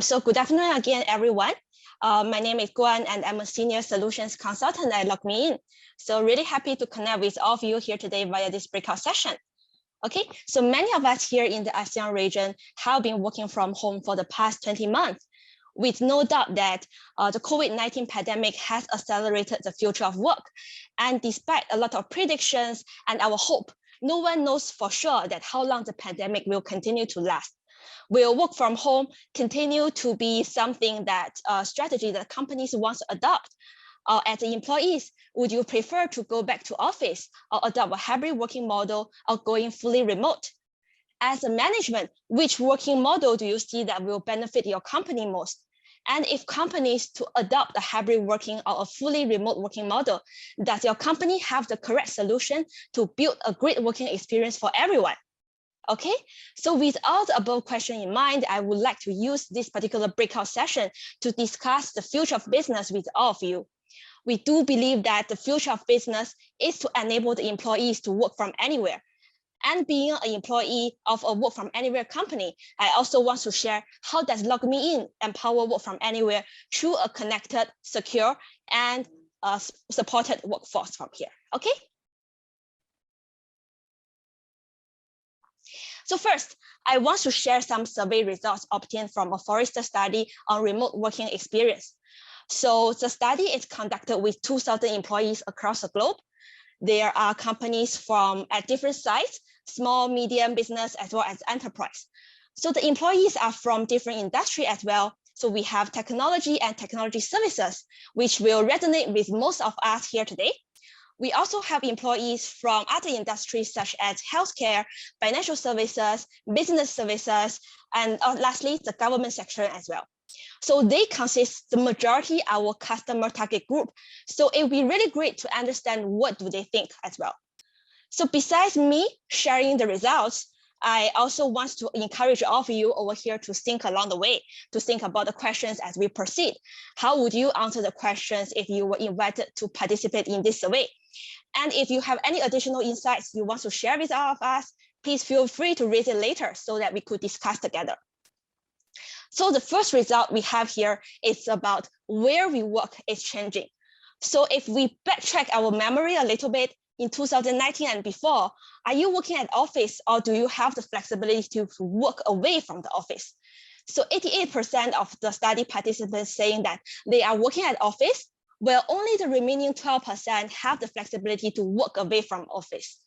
So good afternoon again, everyone. My name is Guan, and I'm a senior solutions consultant at LogMeIn. So really happy to connect with all of you here today via this breakout session. Okay, so many of us here in the ASEAN region have been working from home for the past 20 months, with no doubt that the COVID-19 pandemic has accelerated the future of work. And despite a lot of predictions and our hope, no one knows for sure that how long the pandemic will continue to last. Will work from home continue to be something that strategy that companies want to adopt? As employees, would you prefer to go back to office or adopt a hybrid working model or going fully remote? As a management, which working model do you see that will benefit your company most? And if companies to adopt a hybrid working or a fully remote working model, does your company have the correct solution to build a great working experience for everyone? Okay, so with all the above questions in mind, I would like to use this particular breakout session to discuss the future of business with all of you. We do believe that the future of business is to enable the employees to work from anywhere. And being an employee of a work from anywhere company, I also want to share how does LogMeIn empower work from anywhere through a connected, secure, and supported workforce from here. Okay. So first, I want to share some survey results obtained from a Forrester study on remote working experience. So the study is conducted with 2,000 employees across the globe. There are companies from at different sites, small, medium business, as well as enterprise. So the employees are from different industry as well. So we have technology and technology services, which will resonate with most of us here today. We also have employees from other industries such as healthcare, financial services, business services, and lastly, the government sector as well. So they consist the majority of our customer target group. So it would be really great to understand what do they think as well. So besides me sharing the results, I also want to encourage all of you over here to think along the way, to think about the questions as we proceed. How would you answer the questions if you were invited to participate in this survey? And if you have any additional insights you want to share with all of us, please feel free to raise it later so that we could discuss together. So the first result we have here is about where we work is changing. So if we backtrack our memory a little bit, in 2019 and before, are you working at office or do you have the flexibility to work away from the office? So 88% of the study participants saying that they are working at office, while only the remaining 12% have the flexibility to work away from office.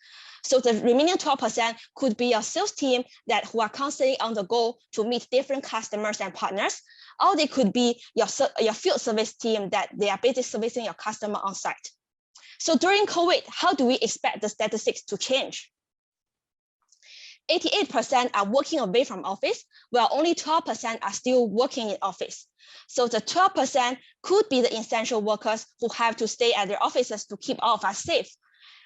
So the remaining 12% could be your sales team who are constantly on the go to meet different customers and partners, or they could be your field service team that they are basically servicing your customer on site. So during COVID, how do we expect the statistics to change? 88% are working away from office, while only 12% are still working in office. So the 12% could be the essential workers who have to stay at their offices to keep all of us safe.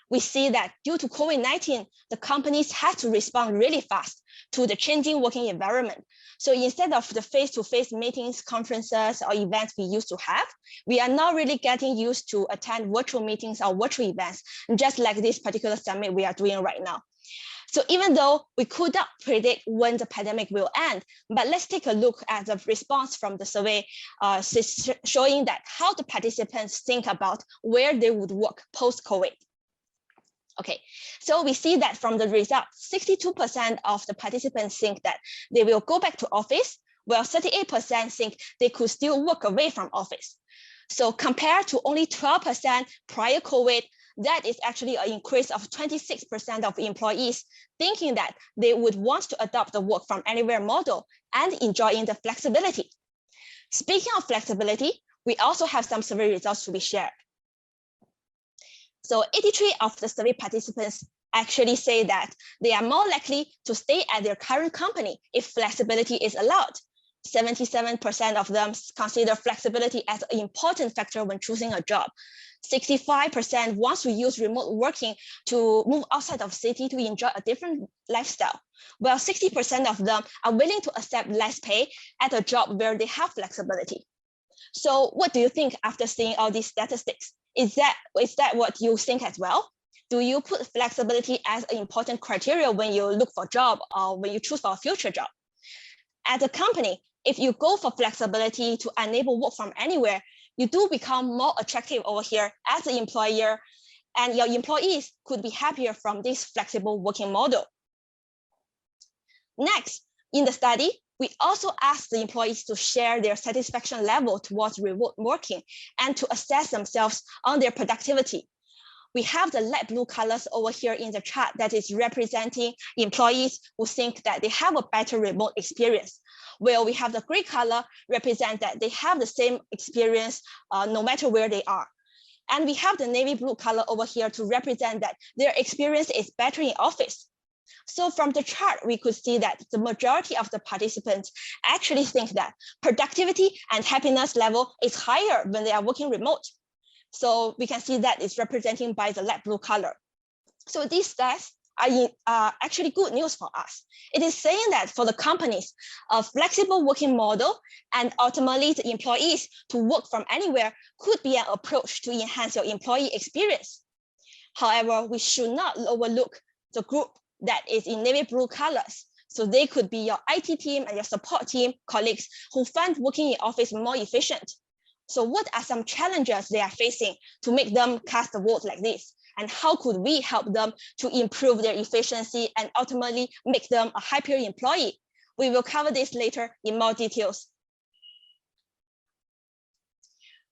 We see that due to COVID-19, the companies had to respond really fast to the changing working environment. So instead of the face-to-face meetings, conferences, or events we used to have, we are now really getting used to attend virtual meetings or virtual events, just like this particular summit we are doing right now. So even though we could not predict when the pandemic will end, but let's take a look at the response from the survey showing that how the participants think about where they would work post-COVID. Okay, so we see that from the results, 62% of the participants think that they will go back to office, while 38% think they could still work away from office. So compared to only 12% prior COVID, that is actually an increase of 26% of employees thinking that they would want to adopt the work from anywhere model and enjoying the flexibility. Speaking of flexibility, we also have some survey results to be shared. So 83 of the survey participants actually say that they are more likely to stay at their current company if flexibility is allowed. 77% of them consider flexibility as an important factor when choosing a job. 65% wants to use remote working to move outside of city to enjoy a different lifestyle, while 60% of them are willing to accept less pay at a job where they have flexibility. So what do you think after seeing all these statistics? Is that what you think as well? Do you put flexibility as an important criteria when you look for a job or when you choose for a future job? At a company, If you go for flexibility to enable work from anywhere, you do become more attractive over here as an employer, and your employees could be happier from this flexible working model. Next, in the study, we also asked the employees to share their satisfaction level towards remote working and to assess themselves on their productivity. We have the light blue colors over here in the chart that is representing employees who think that they have a better remote experience, while we have the gray color represent that they have the same experience no matter where they are. And we have the navy blue color over here to represent that their experience is better in office. So from the chart, we could see that the majority of the participants actually think that productivity and happiness level is higher when they are working remote. So we can see that it's representing by the light blue color. So these stats are actually good news for us. It is saying that for the companies, a flexible working model and ultimately the employees to work from anywhere could be an approach to enhance your employee experience. However, we should not overlook the group that is in navy blue colors. So they could be your IT team and your support team colleagues who find working in office more efficient. So what are some challenges they are facing to make them cast a vote like this? And how could we help them to improve their efficiency and ultimately make them a happier employee? We will cover this later in more details.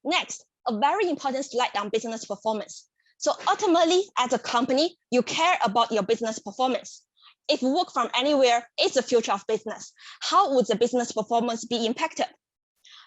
Next, a very important slide on business performance. So ultimately, as a company, you care about your business performance. If work from anywhere is the future of business, how would the business performance be impacted?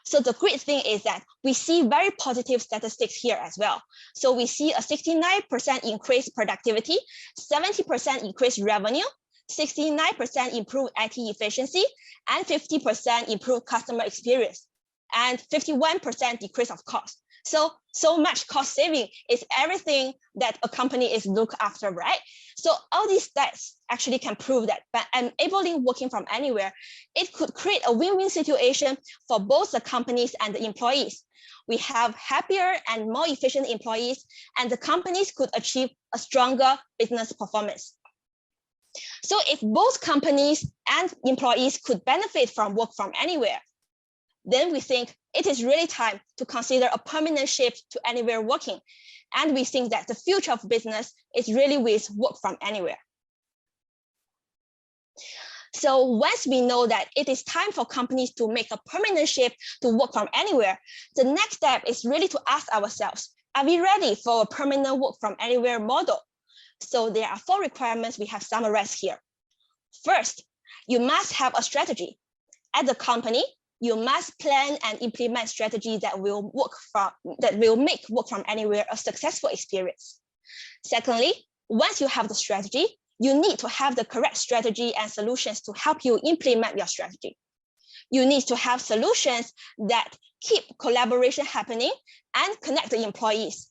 So the great thing is that we see very positive statistics here as well. So we see a 69% increased productivity, 70% increased revenue, 69% improved IT efficiency, and 50% improved customer experience, and 51% decrease of cost. So much cost saving is everything that a company is looked after, right? So all these stats actually can prove that by enabling working from anywhere, it could create a win-win situation for both the companies and the employees. We have happier and more efficient employees, and the companies could achieve a stronger business performance. So if both companies and employees could benefit from work from anywhere, then we think it is really time to consider a permanent shift to anywhere working. And we think that the future of business is really with work from anywhere. So once we know that it is time for companies to make a permanent shift to work from anywhere, the next step is really to ask ourselves, are we ready for a permanent work from anywhere model? So there are 4 requirements we have summarized here. First, you must have a strategy. As a company, you must plan and implement strategies that will make work from anywhere a successful experience. Secondly, once you have the strategy, you need to have the correct strategy and solutions to help you implement your strategy. You need to have solutions that keep collaboration happening and connect the employees.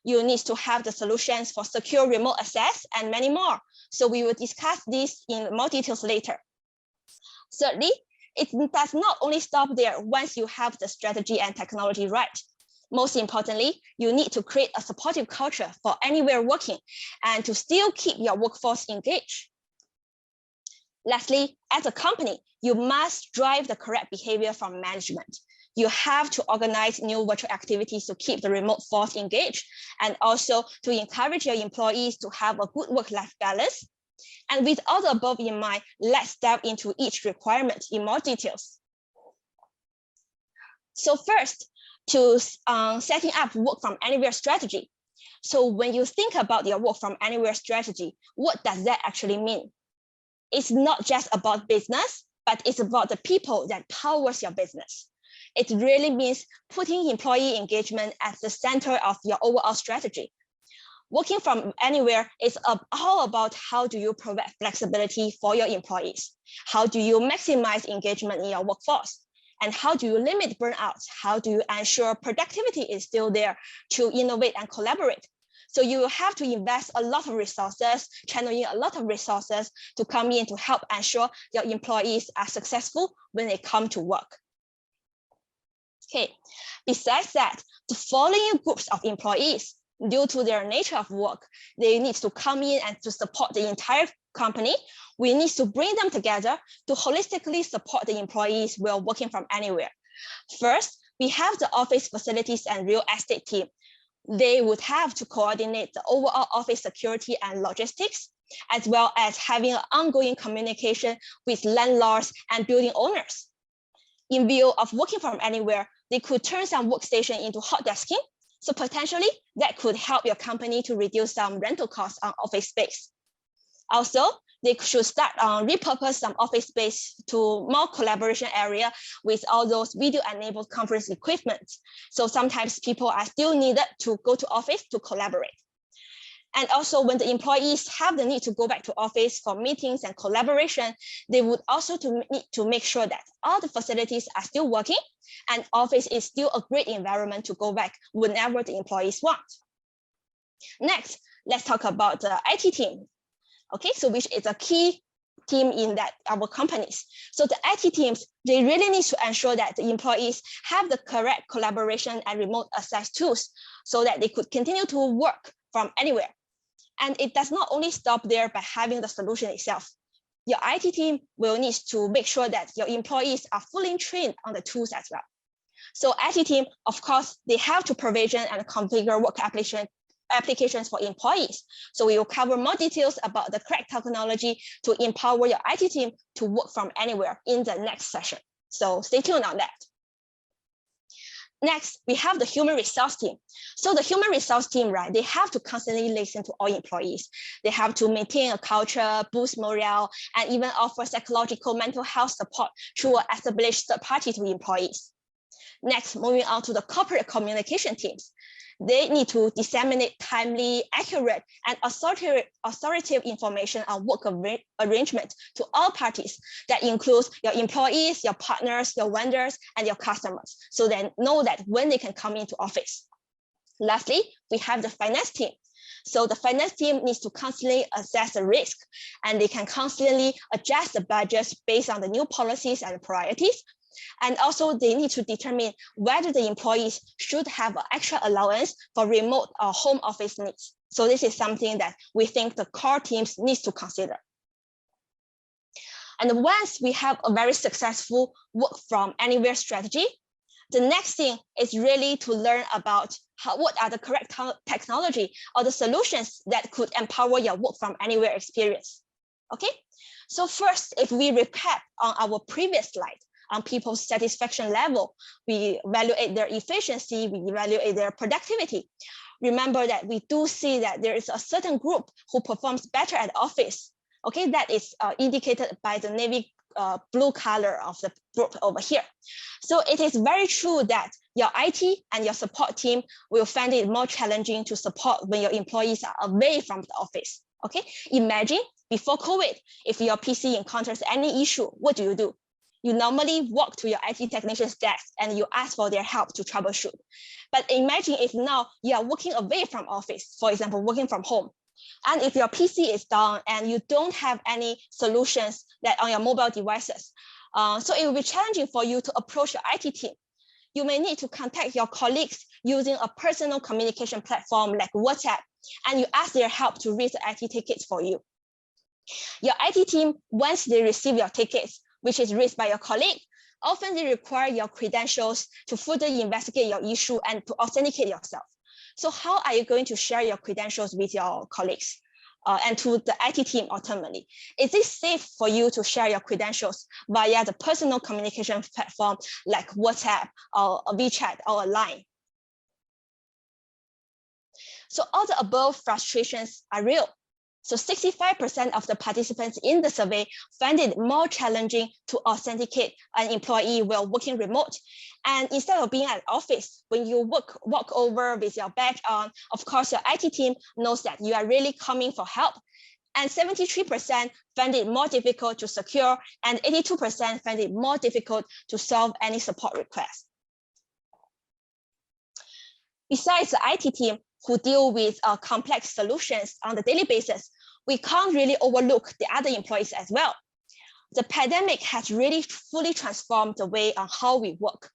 You need to have the solutions for secure remote access and many more. So we will discuss this in more details later. Thirdly, it does not only stop there once you have the strategy and technology right. Most importantly, you need to create a supportive culture for anywhere working and to still keep your workforce engaged. Lastly, as a company, you must drive the correct behavior from management. You have to organize new virtual activities to keep the remote force engaged and also to encourage your employees to have a good work-life balance. And with all the above in mind, let's dive into each requirement in more details. So first, to setting up work from anywhere strategy. So when you think about your work from anywhere strategy, what does that actually mean? It's not just about business, but it's about the people that powers your business. It really means putting employee engagement at the center of your overall strategy. Working from anywhere is all about how do you provide flexibility for your employees? How do you maximize engagement in your workforce? And how do you limit burnout? How do you ensure productivity is still there to innovate and collaborate? So you will have to invest a lot of resources, channeling a lot of resources to come in to help ensure your employees are successful when they come to work. Okay, besides that, the following groups of employees, due to their nature of work, they need to come in and to support the entire company, we need to bring them together to holistically support the employees while working from anywhere. First, we have the office facilities and real estate team. They would have to coordinate the overall office security and logistics, as well as having an ongoing communication with landlords and building owners. In view of working from anywhere, they could turn some workstation into hot desking. So potentially that could help your company to reduce some rental costs on office space. Also, they should start repurpose some office space to more collaboration area with all those video-enabled conference equipment. So sometimes people are still needed to go to office to collaborate. And also when the employees have the need to go back to office for meetings and collaboration, they would also need to make sure that all the facilities are still working and office is still a great environment to go back whenever the employees want. Next, let's talk about the IT team. Okay, so which is a key team in that our companies. So the IT teams, they really need to ensure that the employees have the correct collaboration and remote access tools so that they could continue to work from anywhere. And it does not only stop there by having the solution itself. Your IT team will need to make sure that your employees are fully trained on the tools as well. So IT team, of course, they have to provision and configure work applications for employees. So we will cover more details about the correct technology to empower your IT team to work from anywhere in the next session. So stay tuned on that. Next, we have the human resource team. So the human resource team, right, they have to constantly listen to all employees. They have to maintain a culture, boost morale, and even offer psychological mental health support through an established third party to employees. Next, moving on to the corporate communication teams. They need to disseminate timely, accurate, and authoritative information on work arrangement to all parties. That includes your employees, your partners, your vendors, and your customers, so they know that when they can come into office. Lastly, we have the finance team. So the finance team needs to constantly assess the risk, and they can constantly adjust the budgets based on the new policies and priorities. And also they need to determine whether the employees should have an extra allowance for remote or home office needs. So this is something that we think the core teams need to consider. And once we have a very successful work from anywhere strategy, the next thing is really to learn about what are the correct technology or the solutions that could empower your work from anywhere experience. Okay, so first, if we recap on our previous slide, on people's satisfaction level, we evaluate their efficiency, we evaluate their productivity. Remember that we do see that there is a certain group who performs better at office. Okay, that is indicated by the navy blue color of the group over here. So it is very true that your IT and your support team will find it more challenging to support when your employees are away from the office. Okay, imagine before COVID, if your PC encounters any issue, what do? You normally walk to your IT technician's desk and you ask for their help to troubleshoot. But imagine if now you are working away from office, for example, working from home. And if your PC is down and you don't have any solutions that on your mobile devices, so it will be challenging for you to approach your IT team. You may need to contact your colleagues using a personal communication platform like WhatsApp, and you ask their help to read the IT tickets for you. Your IT team, once they receive your tickets, which is raised by your colleague, often they require your credentials to further investigate your issue and to authenticate yourself. So how are you going to share your credentials with your colleagues and to the IT team ultimately? Is it safe for you to share your credentials via the personal communication platform like WhatsApp or WeChat or Line? So all the above frustrations are real. So 65% of the participants in the survey find it more challenging to authenticate an employee while working remote. And instead of being at office, when you walk over with your badge on, of course, your IT team knows that you are really coming for help. And 73% find it more difficult to secure, and 82% find it more difficult to solve any support request. Besides the IT team, who deal with complex solutions on the daily basis, we can't really overlook the other employees as well. The pandemic has really fully transformed the way on how we work.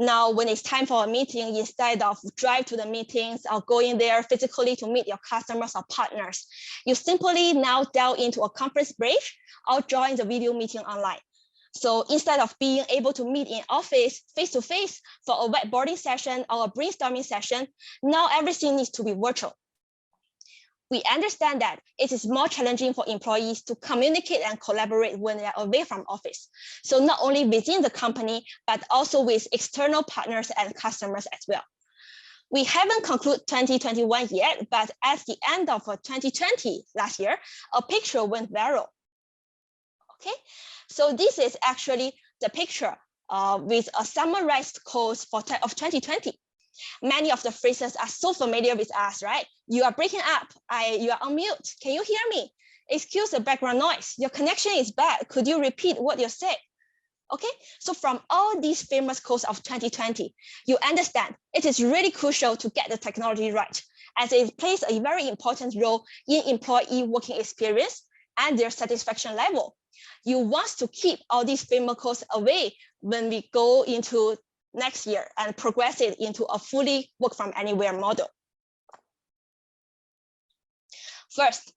Now, when it's time for a meeting, instead of drive to the meetings or going there physically to meet your customers or partners, you simply now dial into a conference bridge or join the video meeting online. So instead of being able to meet in office face-to-face for a whiteboarding session or a brainstorming session, now everything needs to be virtual. We understand that it is more challenging for employees to communicate and collaborate when they are away from office. So not only within the company, but also with external partners and customers as well. We haven't concluded 2021 yet, but at the end of 2020 last year, a picture went viral. Okay, so this is actually the picture with a summarized quote of 2020. Many of the phrases are so familiar with us, right? You are breaking up. You are on mute. Can you hear me? Excuse the background noise. Your connection is bad. Could you repeat what you said? Okay, so from all these famous quotes of 2020, you understand it is really crucial to get the technology right, as it plays a very important role in employee working experience and their satisfaction level. You want to keep all these famous quotes away when we go into next year and progress it into a fully work from anywhere model. First,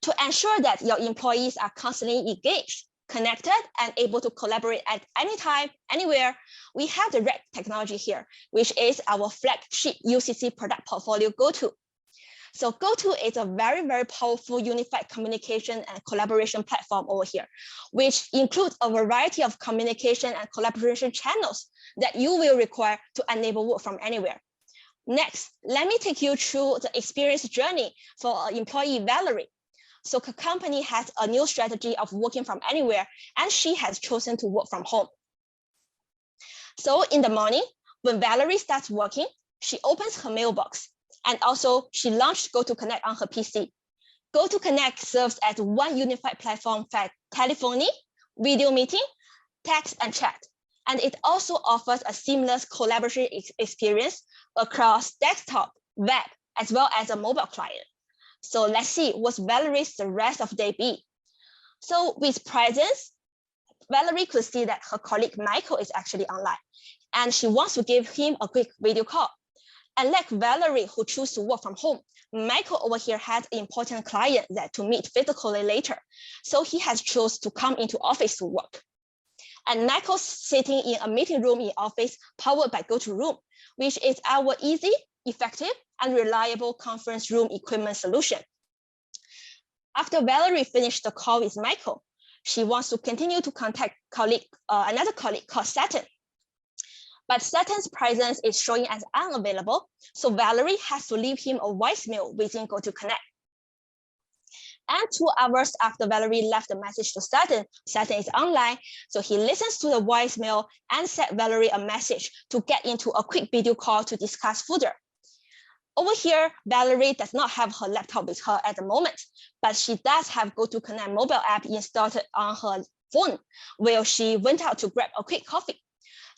to ensure that your employees are constantly engaged, connected, and able to collaborate at any time, anywhere, we have the red technology here, which is our flagship UCC product portfolio GoTo. So GoTo is a very, very powerful unified communication and collaboration platform over here, which includes a variety of communication and collaboration channels that you will require to enable work from anywhere. Next, let me take you through the experience journey for employee Valerie. So the company has a new strategy of working from anywhere, and she has chosen to work from home. So in the morning, when Valerie starts working, she opens her mailbox. And also, she launched GoToConnect on her PC. GoToConnect serves as one unified platform for telephony, video meeting, text, and chat. And it also offers a seamless collaboration experience across desktop, web, as well as a mobile client. So let's see what Valerie's the rest of the day be. So with presence, Valerie could see that her colleague Michael is actually online, and she wants to give him a quick video call. And like Valerie, who chose to work from home, Michael over here had an important client that to meet physically later. So he has chosen to come into office to work. And Michael's sitting in a meeting room in office powered by GoToRoom, which is our easy, effective, and reliable conference room equipment solution. After Valerie finished the call with Michael, she wants to continue to contact another colleague called Saturn. But Saturn's presence is showing as unavailable, so Valerie has to leave him a voicemail within GoToConnect. And 2 hours after Valerie left the message to Saturn, Saturn is online, so he listens to the voicemail and sent Valerie a message to get into a quick video call to discuss further. Over here, Valerie does not have her laptop with her at the moment, but she does have GoToConnect mobile app installed on her phone, where she went out to grab a quick coffee.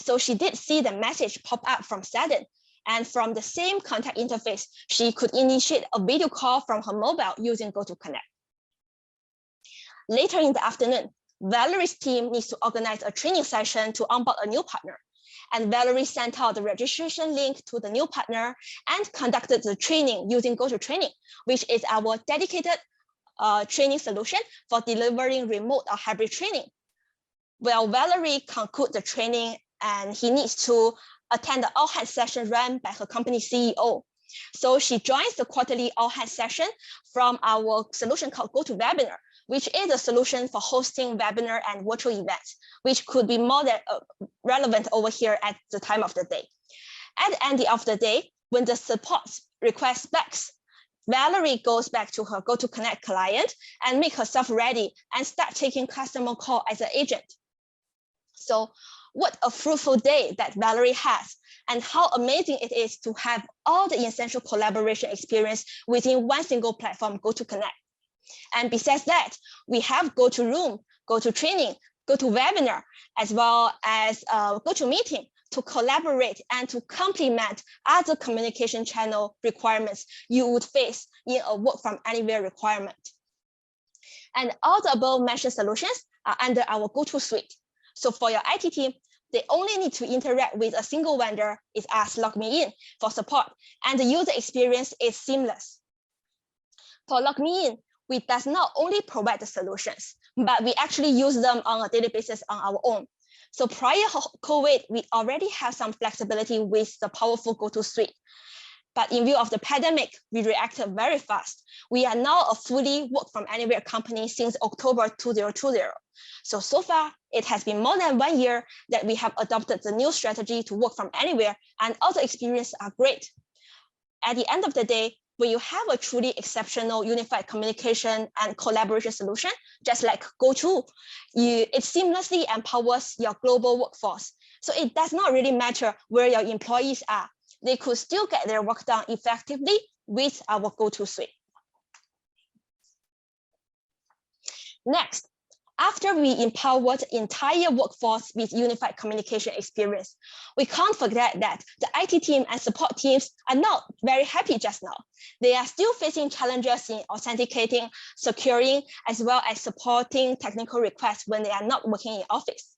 So she did see the message pop up from Saturn, and from the same contact interface, she could initiate a video call from her mobile using GoToConnect. Later in the afternoon, Valerie's team needs to organize a training session to onboard a new partner. And Valerie sent out the registration link to the new partner and conducted the training using GoToTraining, which is our dedicated training solution for delivering remote or hybrid training. Well, Valerie concludes the training and he needs to attend the all-hands session run by her company CEO. So she joins the quarterly all-hands session from our solution called GoToWebinar, which is a solution for hosting webinar and virtual events, which could be more than relevant over here at the time of the day. At the end of the day, when the support request backs, Valerie goes back to her GoToConnect client and make herself ready and start taking customer call as an agent. So what a fruitful day that Valerie has, and how amazing it is to have all the essential collaboration experience within one single platform, GoToConnect. And besides that, we have GoToRoom, GoToTraining, GoToWebinar, as well as GoToMeeting to collaborate and to complement other communication channel requirements you would face in a work from anywhere requirement. And all the above mentioned solutions are under our GoTo suite. So for your IT team, They only need to interact with a single vendor, is as LogMeIn for support, and the user experience is seamless. For LogMeIn, we does not only provide the solutions, but we actually use them on a daily basis on our own. So prior COVID, we already have some flexibility with the powerful go-to suite. But in view of the pandemic, we reacted very fast. We are now a fully work from anywhere company since October 2020. So far, it has been more than 1 year that we have adopted the new strategy to work from anywhere, and all the experiences are great. At the end of the day, when you have a truly exceptional unified communication and collaboration solution, just like GoTo, it seamlessly empowers your global workforce. So it does not really matter where your employees are. They could still get their work done effectively with our GoTo suite. Next, after we empowered the entire workforce with unified communication experience, we can't forget that the IT team and support teams are not very happy just now. They are still facing challenges in authenticating, securing, as well as supporting technical requests when they are not working in office.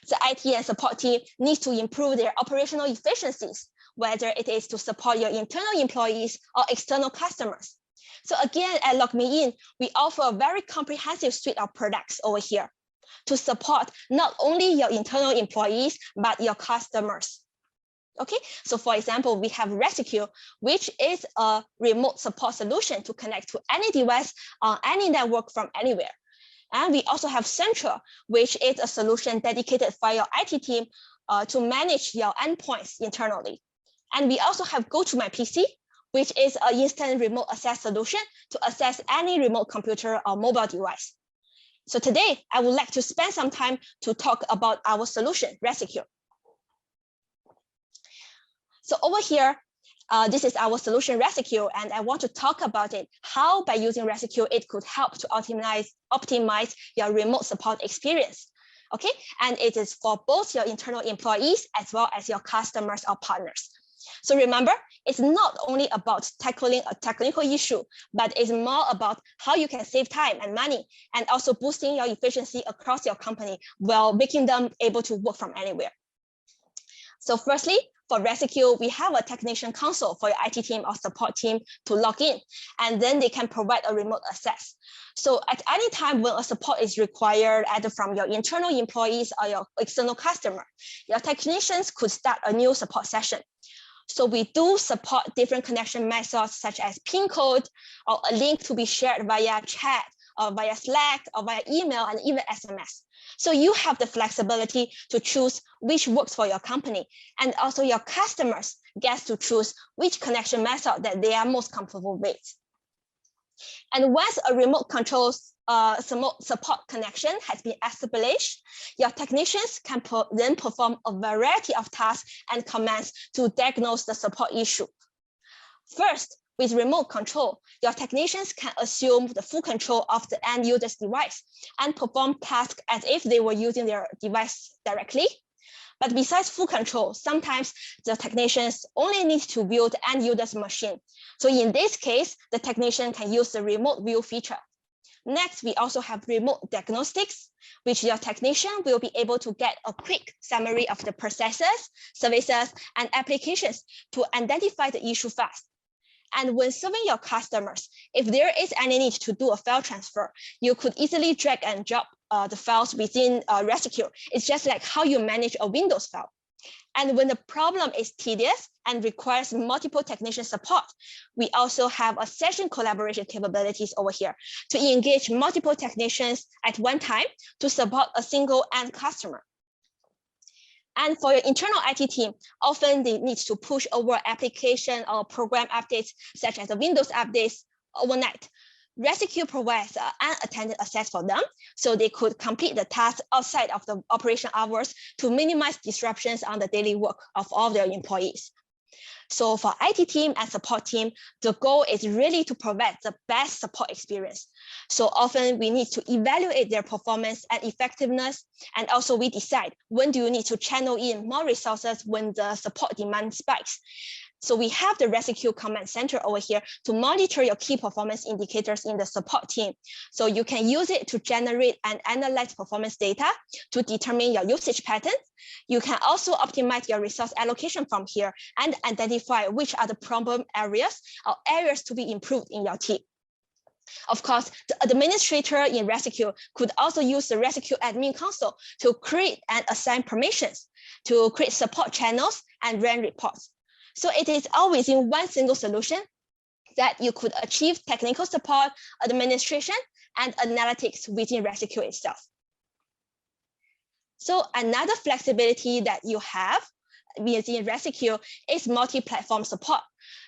The IT and support team needs to improve their operational efficiencies, whether it is to support your internal employees or external customers. So again, at LogMeIn, we offer a very comprehensive suite of products over here to support not only your internal employees, but your customers. Okay, so for example, we have Rescue, which is a remote support solution to connect to any device on any network from anywhere. And we also have Central, which is a solution dedicated for your IT team to manage your endpoints internally. And we also have GoToMyPC, which is an instant remote access solution to access any remote computer or mobile device. So today, I would like to spend some time to talk about our solution, Rescue. So over here, this is our solution, Rescue, and I want to talk about it, how by using Rescue, it could help to optimize your remote support experience. Okay, and it is for both your internal employees as well as your customers or partners. So remember, it's not only about tackling a technical issue, but it's more about how you can save time and money, and also boosting your efficiency across your company while making them able to work from anywhere. So firstly, for Rescue, we have a technician console for your IT team or support team to log in, and then they can provide a remote access. So at any time when a support is required, either from your internal employees or your external customer, your technicians could start a new support session. So we do support different connection methods such as PIN code or a link to be shared via chat or via Slack or via email and even SMS. So you have the flexibility to choose which works for your company, and also your customers get to choose which connection method that they are most comfortable with. And once a remote control support connection has been established, your technicians can then perform a variety of tasks and commands to diagnose the support issue. First, with remote control, your technicians can assume the full control of the end user's device and perform tasks as if they were using their device directly. But besides full control, sometimes the technicians only need to view the end user's machine. So in this case, the technician can use the remote view feature. Next, we also have remote diagnostics, which your technician will be able to get a quick summary of the processes, services, and applications to identify the issue fast. And when serving your customers, if there is any need to do a file transfer, you could easily drag and drop the files within Rescue. It's just like how you manage a Windows file. And when the problem is tedious and requires multiple technician support, we also have a session collaboration capabilities over here to engage multiple technicians at one time to support a single end customer. And for your internal IT team, often they need to push over application or program updates, such as the Windows updates overnight. Rescue provides unattended access for them, so they could complete the task outside of the operation hours to minimize disruptions on the daily work of all their employees. So for IT team and support team, the goal is really to provide the best support experience. So often we need to evaluate their performance and effectiveness, and also we decide when do you need to channel in more resources when the support demand spikes. So we have the Rescue Command Center over here to monitor your key performance indicators in the support team. So you can use it to generate and analyze performance data to determine your usage patterns. You can also optimize your resource allocation from here and identify which are the problem areas or areas to be improved in your team. Of course, the administrator in Rescue could also use the Rescue admin console to create and assign permissions, to create support channels and run reports. So it is all within one single solution that you could achieve technical support, administration, and analytics within Rescue itself. So another flexibility that you have within Rescue is multi-platform support.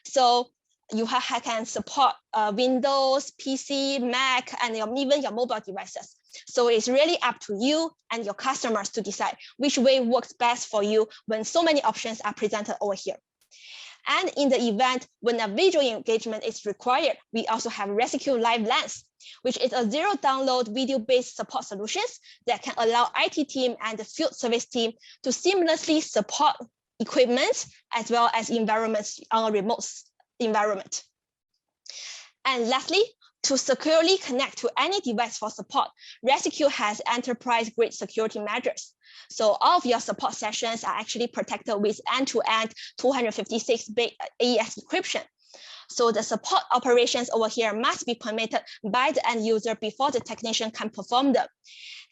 So you can support Windows, PC, Mac, and even your mobile devices. So it's really up to you and your customers to decide which way works best for you when so many options are presented over here. And in the event when a visual engagement is required, we also have Rescue Live Lens, which is a zero download video-based support solutions that can allow IT team and the field service team to seamlessly support equipment as well as environments on a remote environment. And lastly, to securely connect to any device for support, Rescue has enterprise-grade security measures. So all of your support sessions are actually protected with end-to-end 256-bit AES encryption. So the support operations over here must be permitted by the end user before the technician can perform them.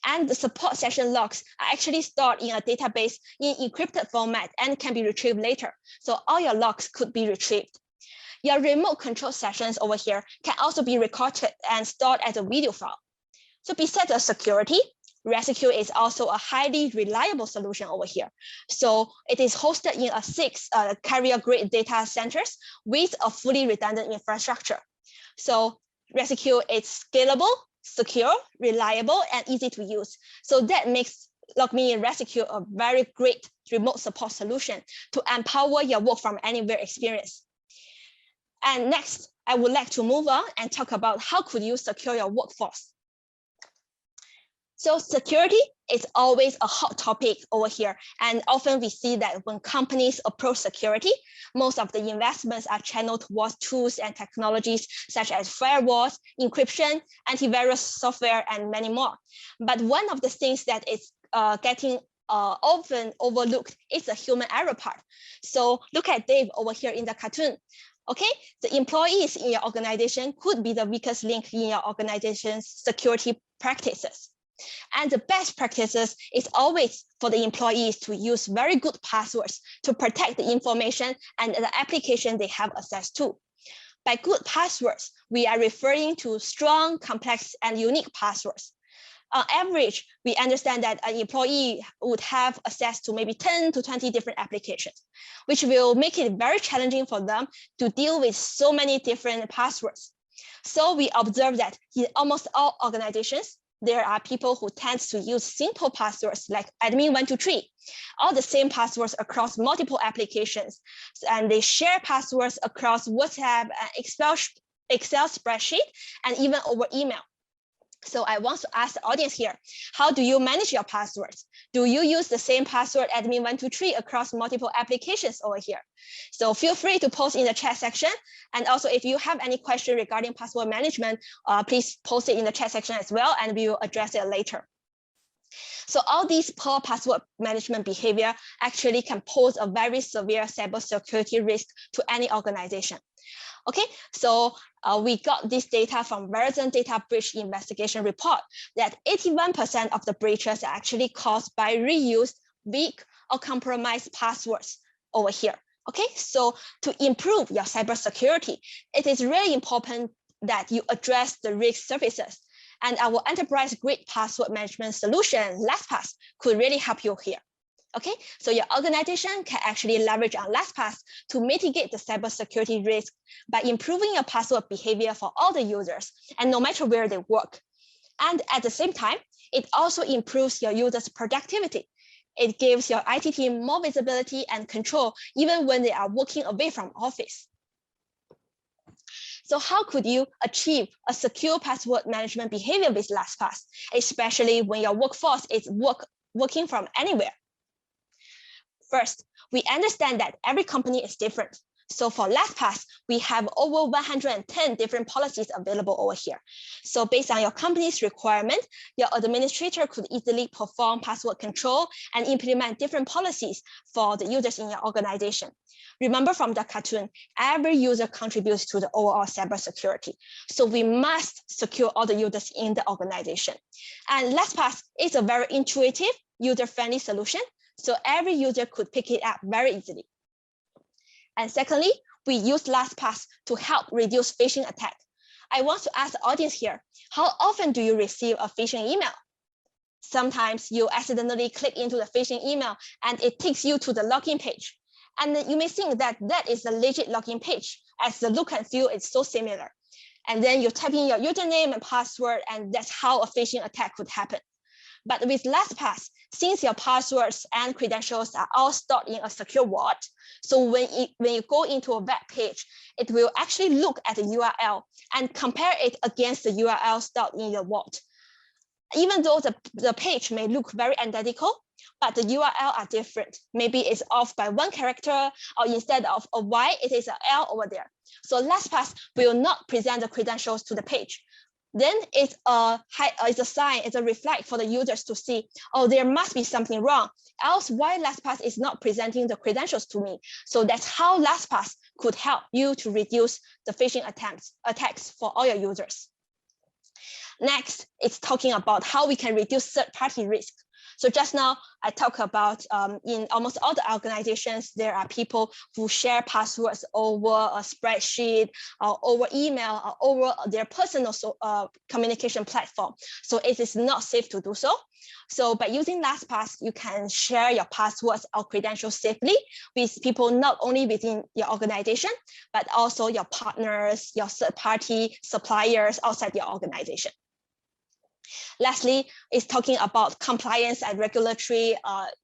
And the support session logs are actually stored in a database in encrypted format and can be retrieved later. So all your logs could be retrieved. Your remote control sessions over here can also be recorded and stored as a video file. So besides the security, Rescue is also a highly reliable solution over here. So it is hosted in 6 carrier-grade data centers with a fully redundant infrastructure. So Rescue is scalable, secure, reliable, and easy to use. So that makes LogMeIn Rescue a very great remote support solution to empower your work from anywhere experience. And next, I would like to move on and talk about how could you secure your workforce. So security is always a hot topic over here. And often we see that when companies approach security, most of the investments are channeled towards tools and technologies such as firewalls, encryption, antivirus software, and many more. But one of the things that is getting often overlooked is the human error part. So look at Dave over here in the cartoon. Okay, the employees in your organization could be the weakest link in your organization's security practices. And the best practices is always for the employees to use very good passwords to protect the information and the application they have access to. By good passwords, we are referring to strong, complex, and unique passwords. On average, we understand that an employee would have access to maybe 10 to 20 different applications, which will make it very challenging for them to deal with so many different passwords. So we observe that in almost all organizations, there are people who tend to use simple passwords like admin123, all the same passwords across multiple applications. And they share passwords across WhatsApp, Excel spreadsheet, and even over email. So I want to ask the audience here, how do you manage your passwords? Do you use the same password admin123 across multiple applications over here? So feel free to post in the chat section. And also if you have any question regarding password management, please post it in the chat section as well, and we will address it later. So all these poor password management behavior actually can pose a very severe cybersecurity risk to any organization. Okay, so we got this data from Verizon Data Breach Investigation Report that 81% of the breaches are actually caused by reused, weak, or compromised passwords over here. Okay, so to improve your cybersecurity, it is really important that you address the risk surfaces. And our enterprise-grade password management solution, LastPass, could really help you here. Okay, so your organization can actually leverage on LastPass to mitigate the cybersecurity risk by improving your password behavior for all the users, and no matter where they work. And at the same time, it also improves your users' productivity. It gives your IT team more visibility and control even when they are working away from office. So how could you achieve a secure password management behavior with LastPass, especially when your workforce is working from anywhere? First, we understand that every company is different. So for LastPass, we have over 110 different policies available over here. So based on your company's requirement, your administrator could easily perform password control and implement different policies for the users in your organization. Remember from the cartoon, every user contributes to the overall cybersecurity. So we must secure all the users in the organization. And LastPass is a very intuitive, user-friendly solution. So every user could pick it up very easily. And secondly, we use LastPass to help reduce phishing attack. I want to ask the audience here, how often do you receive a phishing email? Sometimes you accidentally click into the phishing email and it takes you to the login page. And you may think that that is a legit login page as the look and feel is so similar. And then you type in your username and password, and that's how a phishing attack could happen. But with LastPass, since your passwords and credentials are all stored in a secure vault, so when you go into a web page, it will actually look at the URL and compare it against the URL stored in your vault. Even though the page may look very identical, but the URL are different. Maybe it's off by one character, or instead of a Y, it is an L over there. So LastPass will not present the credentials to the page. Then it's a sign, it's a reflect for the users to see, oh, there must be something wrong, else why LastPass is not presenting the credentials to me. So that's how LastPass could help you to reduce the phishing attacks for all your users. Next, it's talking about how we can reduce third-party risk. So just now, I talked about in almost all the organizations, there are people who share passwords over a spreadsheet, or over email, or over their personal communication platform. So it is not safe to do so. So by using LastPass, you can share your passwords or credentials safely with people not only within your organization, but also your partners, your third-party suppliers outside your organization. Lastly, is talking about compliance and regulatory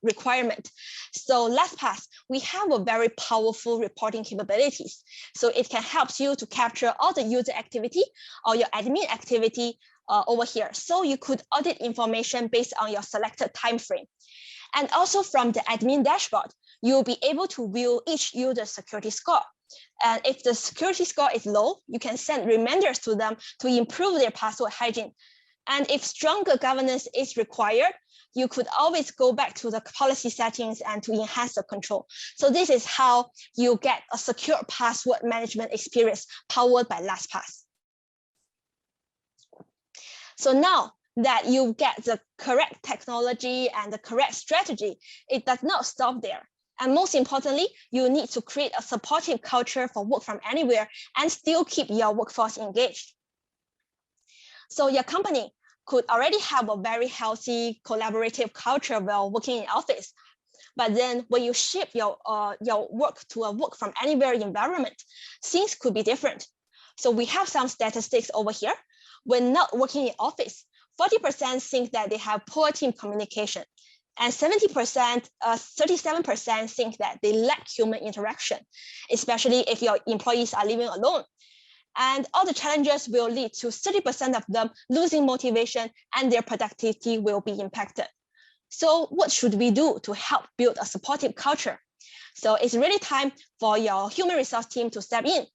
requirement. So LastPass, we have a very powerful reporting capabilities. So it can help you to capture all the user activity or your admin activity over here. So you could audit information based on your selected time frame. And also from the admin dashboard, you'll be able to view each user's security score. And if the security score is low, you can send reminders to them to improve their password hygiene. And if stronger governance is required, you could always go back to the policy settings and to enhance the control. So this is how you get a secure password management experience powered by LastPass. So now that you get the correct technology and the correct strategy, it does not stop there. And most importantly, you need to create a supportive culture for work from anywhere and still keep your workforce engaged. So your company could already have a very healthy collaborative culture while working in office. But then when you shift your work to a work from anywhere environment, things could be different. So we have some statistics over here. When not working in office, 40% think that they have poor team communication. And 37% think that they lack human interaction, especially if your employees are living alone. And all the challenges will lead to 30% of them losing motivation and their productivity will be impacted. So what should we do to help build a supportive culture? So it's really time for your human resource team to step in.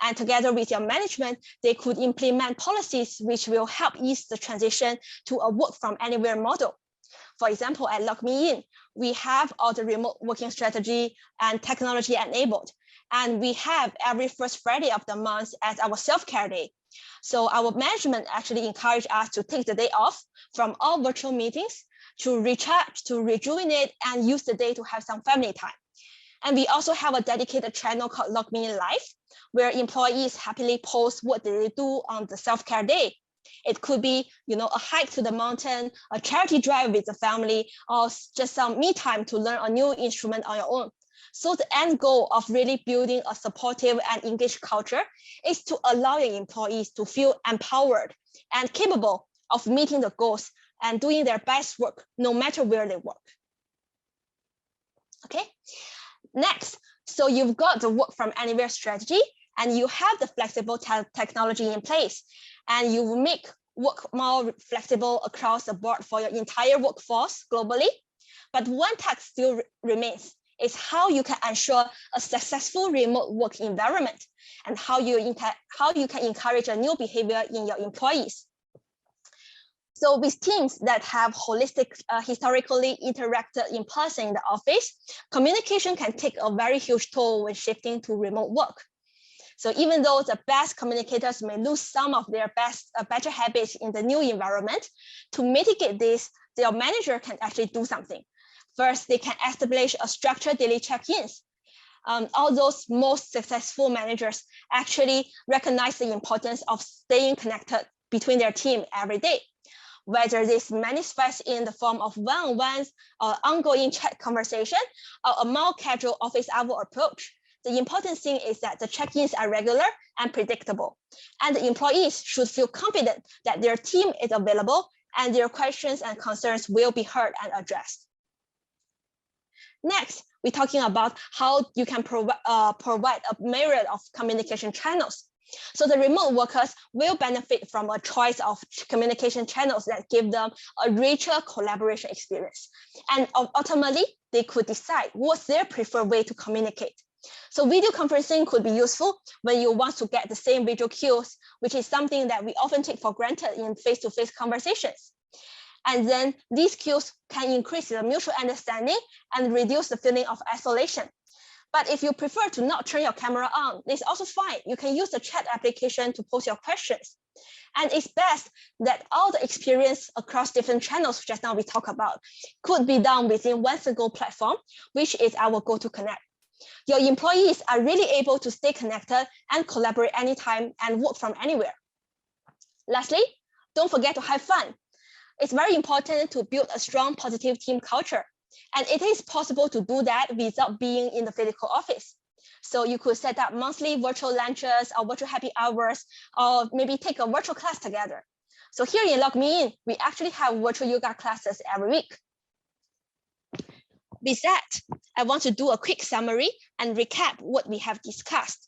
And together with your management, they could implement policies which will help ease the transition to a work from anywhere model. For example, at LogMeIn, we have all the remote working strategy and technology enabled. And we have every first Friday of the month as our self-care day. So our management actually encourage us to take the day off from all virtual meetings to recharge, to rejuvenate, and use the day to have some family time. And we also have a dedicated channel called LogMeIn Live, where employees happily post what they do on the self-care day. It could be, a hike to the mountain, a charity drive with the family, or just some me time to learn a new instrument on your own. So the end goal of really building a supportive and engaged culture is to allow your employees to feel empowered and capable of meeting the goals and doing their best work, no matter where they work. Okay, next, so you've got the work from anywhere strategy and you have the flexible technology in place, and you will make work more flexible across the board for your entire workforce globally. But one task still remains. is how you can ensure a successful remote work environment and how you can encourage a new behavior in your employees. So with teams that have historically interacted in person in the office, communication can take a very huge toll when shifting to remote work. So even though the best communicators may lose some of their better habits in the new environment, to mitigate this, their manager can actually do something. First, they can establish a structured daily check-ins. All those most successful managers actually recognize the importance of staying connected between their team every day. Whether this manifests in the form of one-on-ones or ongoing chat conversation or a more casual office hour approach, the important thing is that the check-ins are regular and predictable, and the employees should feel confident that their team is available and their questions and concerns will be heard and addressed. Next, we're talking about how you can provide a myriad of communication channels. So the remote workers will benefit from a choice of communication channels that give them a richer collaboration experience. And ultimately, they could decide what's their preferred way to communicate. So video conferencing could be useful when you want to get the same visual cues, which is something that we often take for granted in face-to-face conversations. And then these cues can increase the mutual understanding and reduce the feeling of isolation. But if you prefer to not turn your camera on, it's also fine. You can use the chat application to post your questions. And it's best that all the experience across different channels just now we talk about could be done within one single platform, which is our GoToConnect. Your employees are really able to stay connected and collaborate anytime and work from anywhere. Lastly, don't forget to have fun. It's very important to build a strong, positive team culture. And it is possible to do that without being in the physical office. So you could set up monthly virtual lunches or virtual happy hours, or maybe take a virtual class together. So here in LogMeIn, we actually have virtual yoga classes every week. With that, I want to do a quick summary and recap what we have discussed.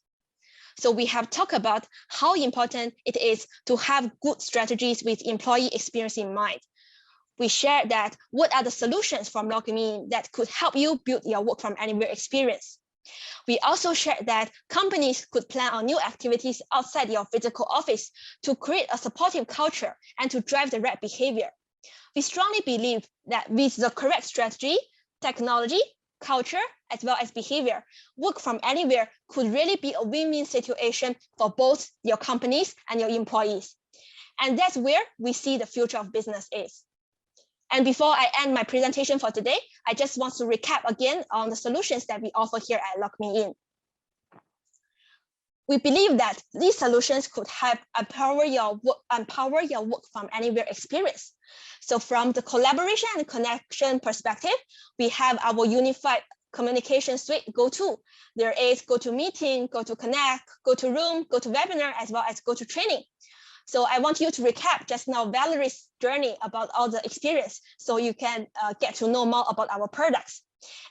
So we have talked about how important it is to have good strategies with employee experience in mind. We shared that what are the solutions from LogMeIn that could help you build your work from anywhere experience. We also shared that companies could plan on new activities outside your physical office to create a supportive culture and to drive the right behavior. We strongly believe that with the correct strategy, technology, culture, as well as behavior, work from anywhere could really be a win-win situation for both your companies and your employees. And that's where we see the future of business is. And before I end my presentation for today, I just want to recap again on the solutions that we offer here at LogMeIn. We believe that these solutions could help empower your work from anywhere experience. So from the collaboration and connection perspective, we have our unified communication suite GoTo. There is GoToMeeting, GoToConnect, GoToRoom, GoToWebinar, as well as GoToTraining. So I want you to recap just now Valerie's journey about all the experience so you can get to know more about our products.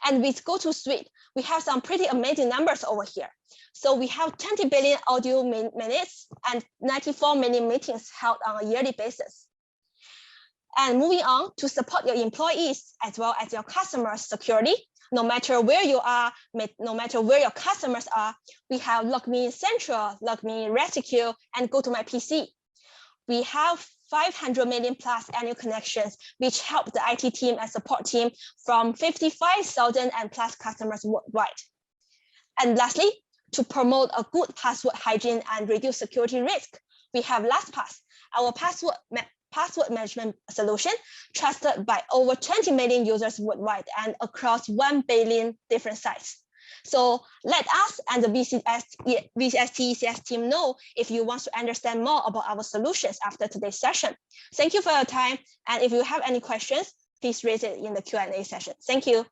And with GoTo Suite, we have some pretty amazing numbers over here. So we have 20 billion audio minutes and 94 million meetings held on a yearly basis. And moving on to support your employees as well as your customers' security, no matter where you are, no matter where your customers are, we have LogMeIn Central, LogMeIn Rescue, and GoToMyPC. We have 500 million plus annual connections, which help the IT team and support team from 55,000 and plus customers worldwide. And lastly, to promote a good password hygiene and reduce security risk, we have LastPass, our password management solution, trusted by over 20 million users worldwide and across 1 billion different sites. So let us and the VST team know if you want to understand more about our solutions after today's session. Thank you for your time. And if you have any questions, please raise it in the Q&A session. Thank you.